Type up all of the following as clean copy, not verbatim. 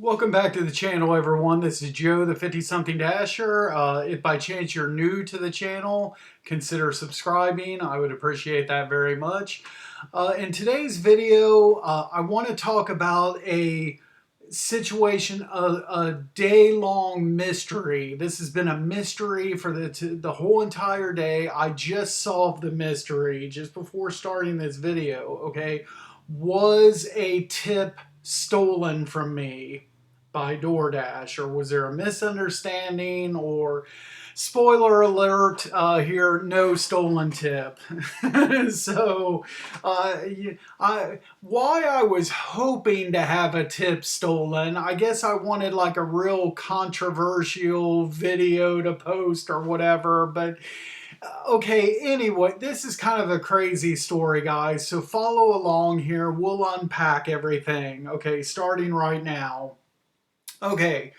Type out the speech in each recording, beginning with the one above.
Welcome back to the channel, everyone. This is Joe, the 50-something Dasher. If by chance you're new to the channel, consider subscribing. I would appreciate that very much. In today's video, I want to talk about a situation, a day-long mystery. This has been a mystery for the whole entire day. I just solved the mystery just before starting this video, okay? Was a tip stolen from me by DoorDash, or was there a misunderstanding? Or spoiler alert, here, no stolen tip. So why I was hoping to have a tip stolen, I guess I wanted like a real controversial video to post or whatever, but okay, anyway, this is kind of a crazy story, guys, so follow along here. We'll unpack everything, okay, starting right now. Okay,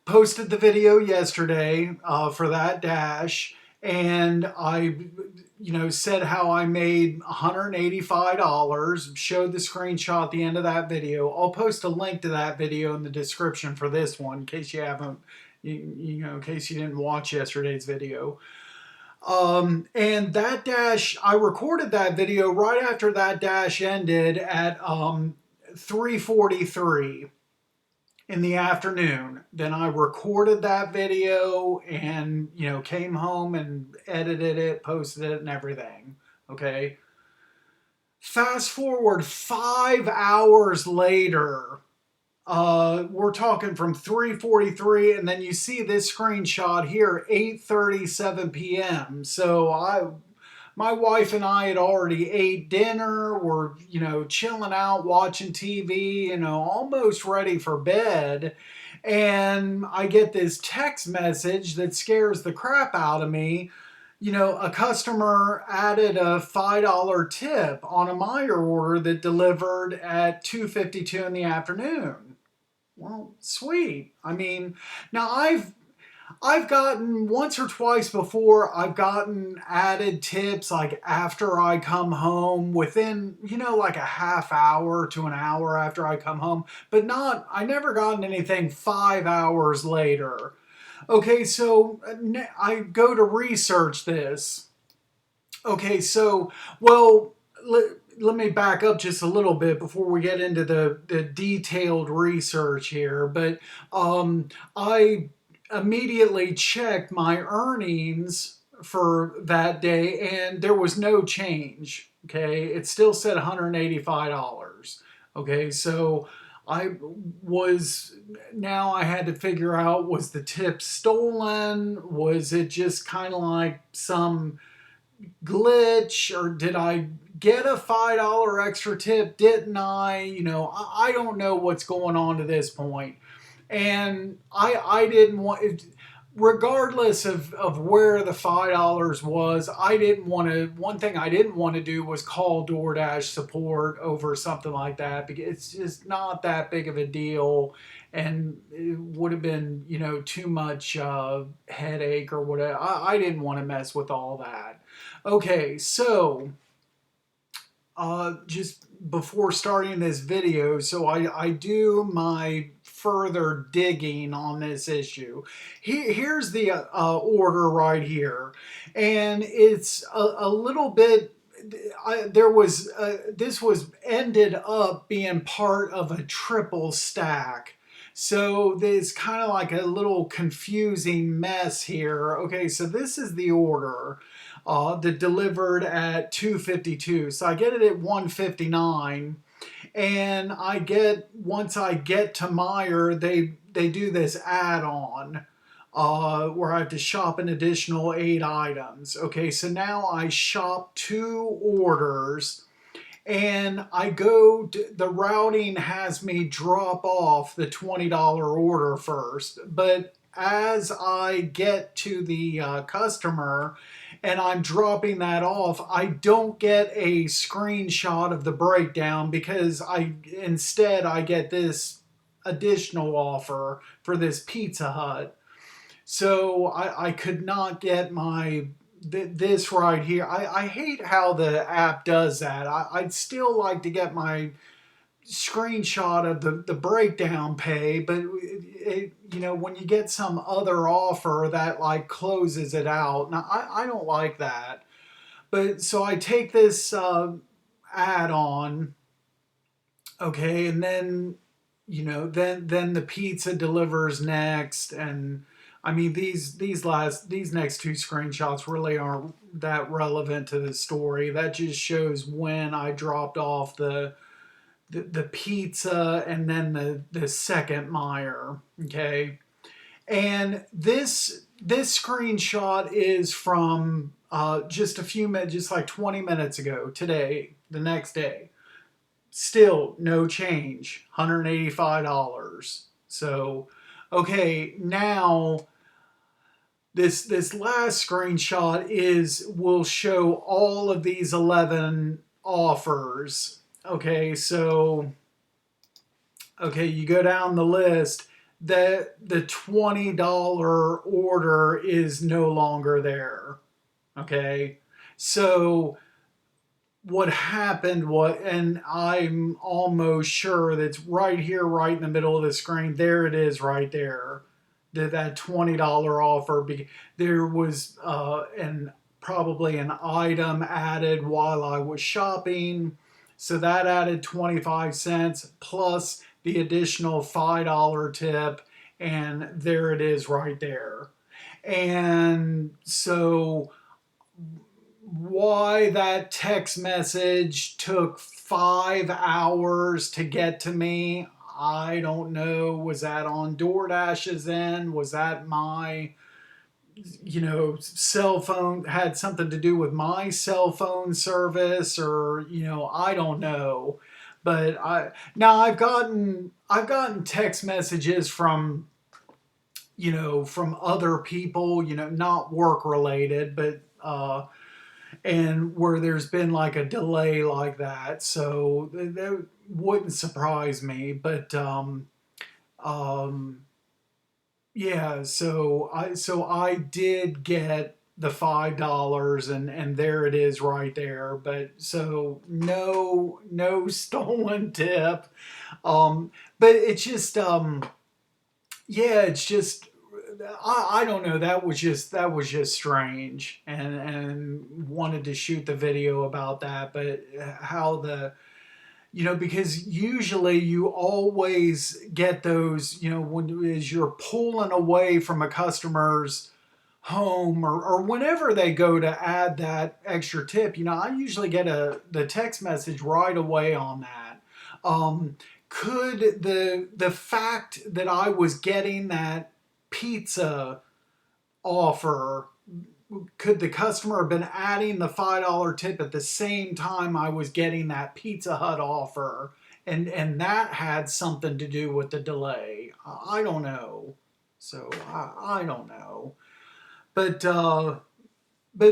posted the video yesterday for that dash, and I, said how I made $185, showed the screenshot at the end of that video. I'll post a link to that video in the description for this one in case you haven't, in case you didn't watch yesterday's video. And that dash, I recorded that video right after that dash ended at 3:43 in the afternoon. Then I recorded that video and, came home and edited it, posted it and everything. Okay. Fast forward 5 hours later, we're talking from 3:43, and then you see this screenshot here, 8:37 p.m. So my wife and I had already ate dinner. We're, chilling out, watching TV, almost ready for bed. And I get this text message that scares the crap out of me. A customer added a $5 tip on a Meyer order that delivered at 2:52 in the afternoon. Well, sweet. I mean, now I've gotten once or twice before, I've gotten added tips like after I come home, within, like a half hour to an hour after I come home, but I never gotten anything 5 hours later. Okay, so I go to research this. Okay, so, well, let me back up just a little bit before we get into the detailed research here. But I immediately checked my earnings for that day, and there was no change. Okay, it still said $185. Okay, so now I had to figure out, was the tip stolen? Was it just kind of like some glitch, or did I get a $5 extra tip? Didn't I? I don't know what's going on to this point. And I didn't want, regardless of where the $5 was, I didn't want to, one thing I didn't want to do was call DoorDash support over something like that, because it's just not that big of a deal, and it would have been, too much headache or whatever. I didn't want to mess with all that. Okay, so just before starting this video, so I do my further digging on this issue. Here's the order right here, and it's a little bit. This was ended up being part of a triple stack. So there's kind of like a little confusing mess here. Okay, so this is the order that delivered at 2:52. So I get it at 1:59, and once I get to Meyer, they do this add-on where I have to shop an additional 8 items. Okay, so now I shop 2 orders, and the routing has me drop off the $20 order first. But as I get to the customer and I'm dropping that off, I don't get a screenshot of the breakdown, because instead I get this additional offer for this Pizza Hut. So I could not get this right here. I hate how the app does that. I'd still like to get my screenshot of the breakdown pay, but when you get some other offer that like closes it out. Now I don't like that. But so I take this add-on, okay, and then then the pizza delivers next, and I mean these next two screenshots really aren't that relevant to the story. That just shows when I dropped off the pizza and then the second Meyer, okay. And this screenshot is from just a few minutes, just like 20 minutes ago, today, the next day. Still no change, $185. So, okay, now this last screenshot will show all of these 11 offers. Okay, so you go down the list. The $20 order is no longer there. Okay, so what happened was, and I'm almost sure that's right here, right in the middle of the screen. There it is, right there. That $20 offer. There was probably an item added while I was shopping, so that added 25 cents plus the additional $5 tip, and there it is, right there. And so why that text message took 5 hours to get to me, I don't know. Was that on DoorDash's end? Was that my, cell phone, had something to do with my cell phone service, or, I don't know. But I've gotten text messages from, from other people, not work related, but and where there's been like a delay like that. So that wouldn't surprise me. But um, yeah, so I did get the $5, and there it is, right there. But so no stolen tip. But it's just yeah, it's just I don't know. That was just strange, and wanted to shoot the video about that. But how because usually you always get those, when as you're pulling away from a customer's home, or whenever they go to add that extra tip, I usually get the text message right away on that. Could the fact that I was getting that pizza offer, could the customer have been adding the $5 tip at the same time I was getting that Pizza Hut offer, and that had something to do with the delay? I don't know. So I don't know. But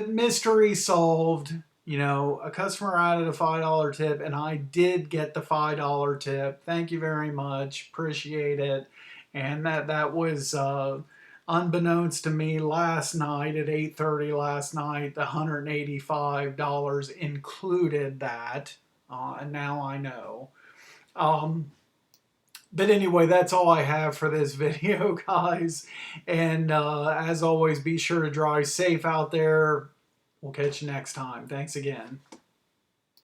mystery solved. A customer added a $5 tip, and I did get the $5 tip. Thank you very much. Appreciate it. And that was unbeknownst to me last night at 8:30 last night. The $185 included that, and now I know. Um, but anyway, that's all I have for this video, guys. And as always, be sure to drive safe out there. We'll catch you next time. Thanks again.